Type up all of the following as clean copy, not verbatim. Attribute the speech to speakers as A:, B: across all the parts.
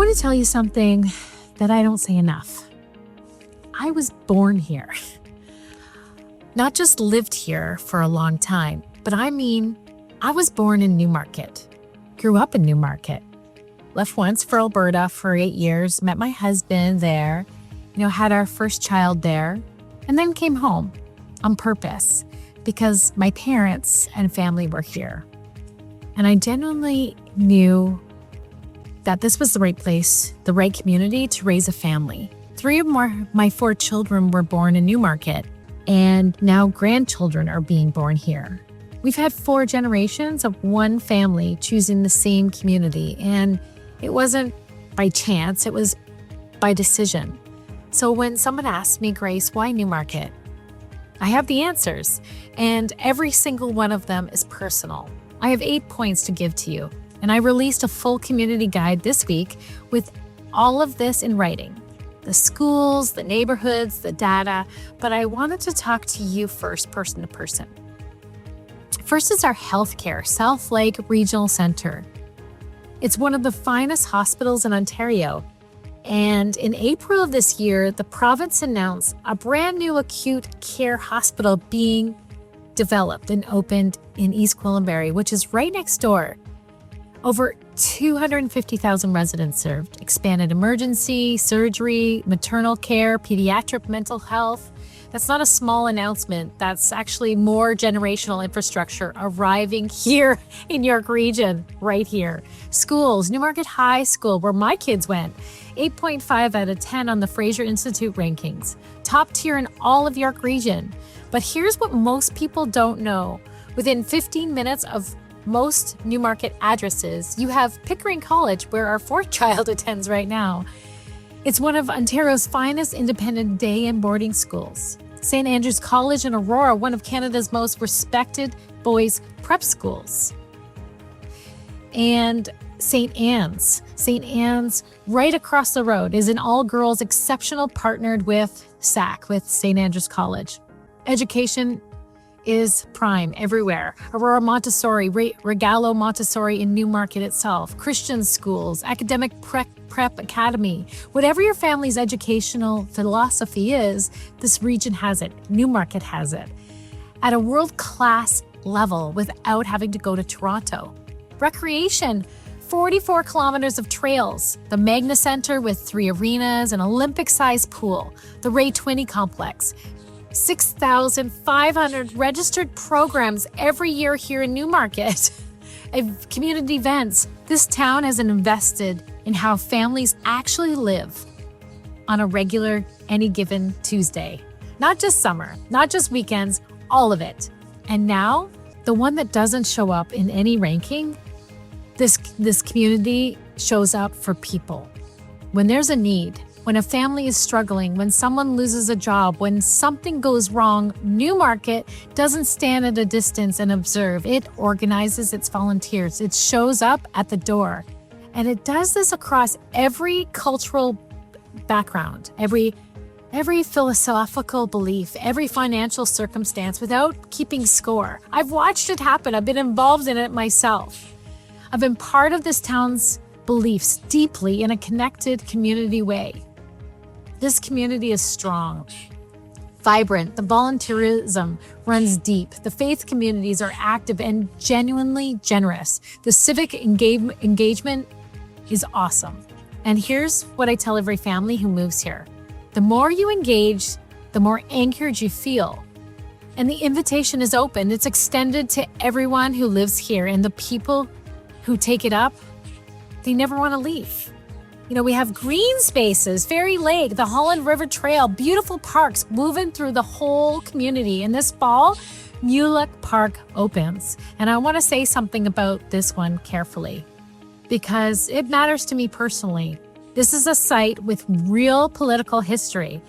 A: want to tell you something that I don't say enough. I was born here. Not just lived here for a long time, but I was born in Newmarket. Grew up in Newmarket. Left once for Alberta for 8 years, met my husband there, had our first child there, and then came home on purpose because my parents and family were here. And I genuinely knew that this was the right place, the right community to raise a family. 3 of my 4 children were born in Newmarket, and now grandchildren are being born here. We've had 4 generations of one family choosing the same community, and it wasn't by chance, it was by decision. So when someone asks me, Grace, why Newmarket? I have the answers, and every single one of them is personal. I have 8 points to give to you, and I released a full community guide this week with all of this in writing. The schools, the neighborhoods, the data, but I wanted to talk to you first, person to person. First is our healthcare, South Lake Regional Centre. It's one of the finest hospitals in Ontario. And in April of this year, the province announced a brand new acute care hospital being developed and opened in East Glenway, which is right next door. Over 250,000 residents served, expanded emergency, surgery, maternal care, pediatric mental health. That's not a small announcement. That's actually more generational infrastructure arriving here in York Region, right here. Schools, Newmarket High School, where my kids went, 8.5 out of 10 on the Fraser Institute rankings. Top tier in all of York Region. But here's what most people don't know. Within 15 minutes of most Newmarket addresses, you have Pickering College, where our 4th child attends right now. It's one of Ontario's finest independent day and boarding schools. St. Andrew's College in Aurora, one of Canada's most respected boys' prep schools. And St. Anne's right across the road is an all-girls exceptional partnered with SAC, with St. Andrew's College. Education is prime everywhere. Aurora Montessori, Regalo Montessori in Newmarket itself, Christian schools, academic prep academy. Whatever your family's educational philosophy is, this region has it. Newmarket has it. At a world-class level without having to go to Toronto. Recreation, 44 kilometers of trails, the Magna Centre with 3 arenas, an Olympic-sized pool, the Ray Twinney Complex, 6,500 registered programs every year here in Newmarket. Community events. This town has invested in how families actually live on a regular, any given Tuesday. Not just summer, not just weekends, all of it. And now, the one that doesn't show up in any ranking, this community shows up for people. When there's a need, when a family is struggling, when someone loses a job, when something goes wrong, Newmarket doesn't stand at a distance and observe. It organizes its volunteers. It shows up at the door. And it does this across every cultural background, every philosophical belief, every financial circumstance without keeping score. I've watched it happen. I've been involved in it myself. I've been part of this town's beliefs deeply in a connected community way. This community is strong, vibrant. The volunteerism runs deep. The faith communities are active and genuinely generous. The civic engagement is awesome. And here's what I tell every family who moves here. The more you engage, the more anchored you feel. And the invitation is open. It's extended to everyone who lives here, and the people who take it up, they never want to leave. We have green spaces, Fairy Lake, the Holland River Trail, beautiful parks woven through the whole community. And this fall, Mulek Park opens. And I want to say something about this one carefully because it matters to me personally. This is a site with real political history.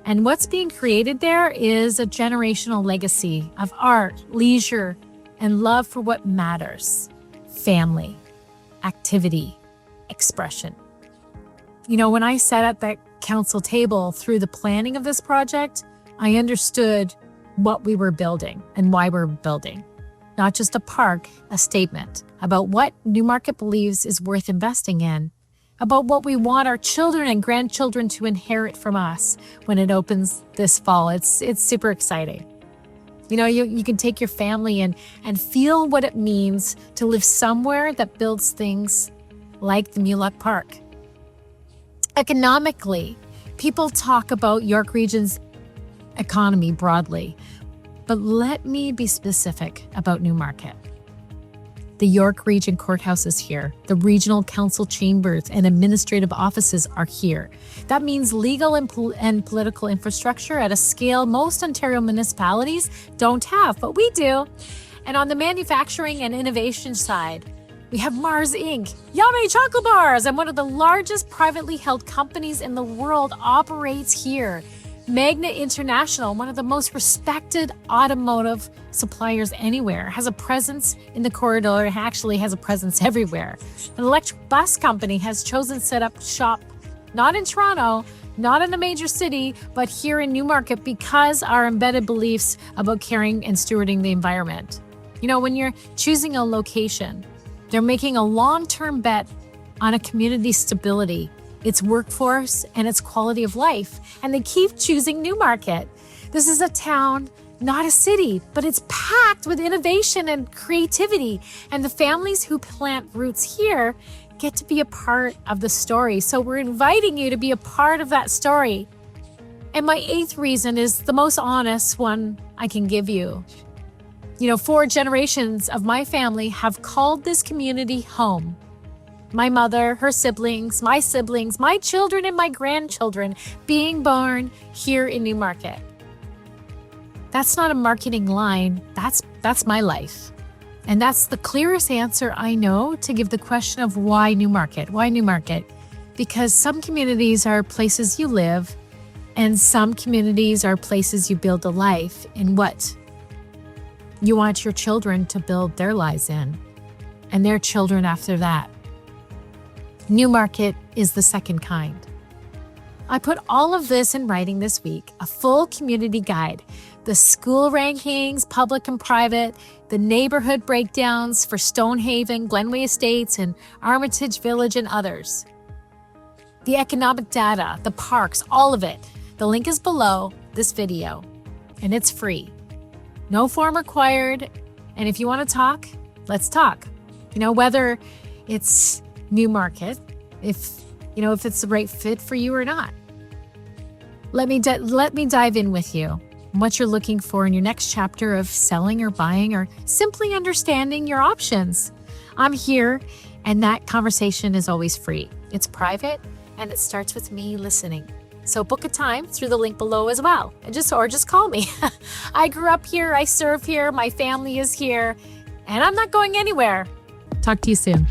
A: And what's being created there is a generational legacy of art, leisure, and love for what matters. Family, activity, expression. When I sat at that council table through the planning of this project, I understood what we were building and why we're building. Not just a park, a statement about what Newmarket believes is worth investing in about what we want our children and grandchildren to inherit from us when it opens this fall. It's super exciting. You know, you can take your family and feel what it means to live somewhere that builds things like the Mullock Park. Economically, people talk about York Region's economy broadly, but let me be specific about Newmarket. The York Region Courthouse is here. The regional council chambers and administrative offices are here. That means legal and political infrastructure at a scale most Ontario municipalities don't have, but we do. And on the manufacturing and innovation side, we have Mars Inc., yummy chocolate bars, and one of the largest privately held companies in the world operates here. Magna International, one of the most respected automotive suppliers anywhere, has a presence in the corridor, actually has a presence everywhere. An electric bus company has chosen to set up shop not in Toronto, not in a major city, but here in Newmarket because our embedded beliefs about caring and stewarding the environment. You know, when you're choosing a location, they're making a long-term bet on a community's stability, its workforce, and its quality of life. And they keep choosing Newmarket. This is a town, not a city, but it's packed with innovation and creativity. And the families who plant roots here get to be a part of the story. So we're inviting you to be a part of that story. And my 8th reason is the most honest one I can give you. You know, 4 generations of my family have called this community home. My mother, her siblings, my children, and my grandchildren being born here in Newmarket. That's not a marketing line. That's my life. And that's the clearest answer I know to give the question of why Newmarket? Why Newmarket? Because some communities are places you live, and some communities are places you build a life in what you want your children to build their lives in, and their children after that. Newmarket is the second kind. I put all of this in writing this week, a full community guide, the school rankings, public and private, the neighborhood breakdowns for Stonehaven, Glenway Estates, and Armitage Village and others. The economic data, the parks, all of it. The link is below this video, and it's free. No form required, and if you want to talk, let's talk. You know, whether it's Newmarket, if it's the right fit for you or not. Let me dive in with you on what you're looking for in your next chapter of selling or buying or simply understanding your options. I'm here, and that conversation is always free. It's private, and it starts with me listening. So book a time through the link below as well, or just call me. I grew up here, I serve here, my family is here, and I'm not going anywhere. Talk to you soon.